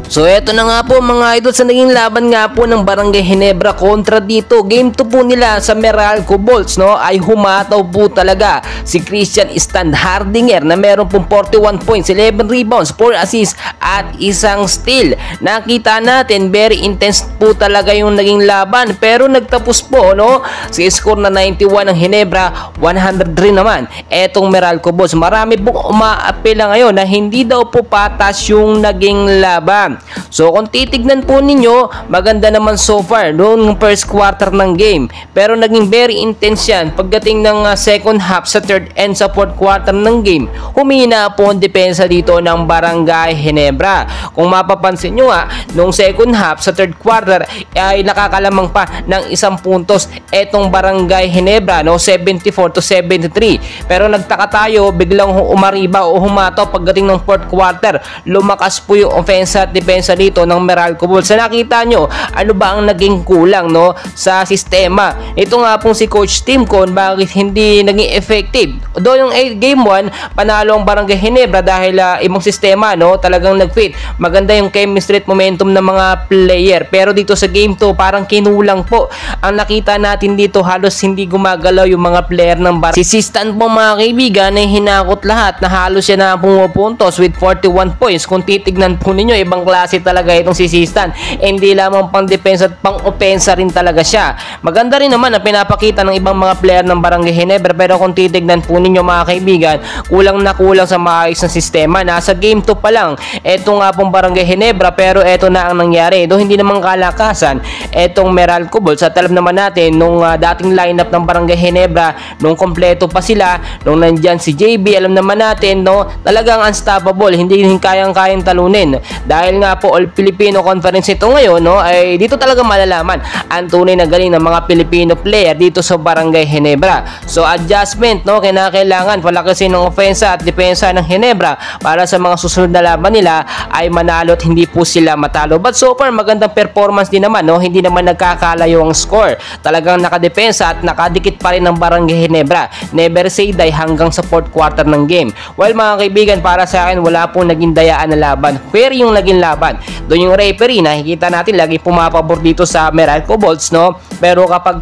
So eto na nga po mga idol, sa naging laban nga po ng Barangay Ginebra kontra dito. Game 2 po nila sa Meralco Bolts, no, ay humataw po talaga si Christian Stan Hardinger na meron pong 41 points, 11 rebounds, 4 assists at isang steal. Nakita natin very intense po talaga yung naging laban, pero nagtapos po, no, si score na 91 ng Ginebra, 103 naman etong Meralco Bolts. Marami pong umaapela ngayon na hindi daw po patas yung naging laban. So kung titignan po ninyo, maganda naman so far noong first quarter ng game, pero naging very intense yan pagdating ng second half, sa third and sa fourth quarter ng game. Humina po ang depensa dito ng Barangay Ginebra. Kung mapapansin nyo nga, noong second half, sa third quarter ay nakakalamang pa ng isang puntos etong Barangay Ginebra, no, 74-73. Pero nagtaka tayo, biglang umariba o humataw pagdating ng fourth quarter. Lumakas po yung offense at depensa dito ng Meralco Bolts. Sa nakita nyo, ano ba ang naging kulang, no, sa sistema? Ito nga pong si Coach Tim Con, bakit hindi naging effective? Do yung game 1, panalo ang Barangay Ginebra dahil ibang sistema, no, talagang nag-fit. Maganda yung chemistry at momentum ng mga player. Pero dito sa game 2, parang kinulang po. Ang nakita natin dito, halos hindi gumagalaw yung mga player ng Barangay. Si Stan po mga kaibigan ay hinakot lahat, na halos siya na pumupuntos with 41 points. Kung titignan po ninyo, ibang klase talaga itong si Stan. Hindi lamang pang depensa at pang opensa rin talaga siya. Maganda rin naman ang pinapakita ng ibang mga player ng Barangay Ginebra, pero kung titignan po ninyo mga kaibigan, kulang na kulang sa maayos na sistema. Nasa game 2 pa lang eto nga pong Barangay Ginebra, pero eto na ang nangyari. Do hindi naman kalakasan etong Meralco Bolts, at alam naman natin nung dating lineup ng Barangay Ginebra, nung kompleto pa sila, nung nandyan si JB, alam naman natin, no, talagang unstoppable, hindi kayang-kayang talunin. Dahil nga po All Filipino Conference ito ngayon, no, ay dito talaga malalaman ang tunay na galing ng mga Filipino player dito sa Barangay Ginebra. So adjustment, no, kinakailangan palakasin ng ofensa at depensa ng Ginebra para sa mga susunod na laban nila ay manalo at hindi po sila matalo. But so far magandang performance din naman, no, hindi naman nagkakalayo ang score. Talagang nakadepensa at nakadikit pa rin ng Barangay Ginebra. Never say die hanggang sa fourth quarter ng game. Well mga kaibigan, para sa akin wala pong naging dayaan na laban. Fair yung naging laban. Doon yung referee, nakikita natin lagi pumapabor dito sa Meralco Bolts, no? Pero kapag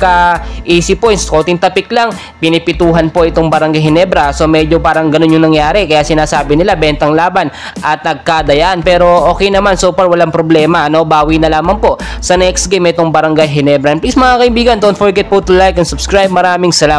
easy points, konting tapik lang, pinipituhan po itong Barangay Ginebra. So medyo parang ganun yung nangyari, kaya sinasabi nila bentang laban at nagkadayaan. Pero okay naman, so far walang problema, no? Bawi na lamang po sa next game itong Barangay Ginebra. And please mga kaibigan, don't forget po to like and subscribe. Maraming salamat.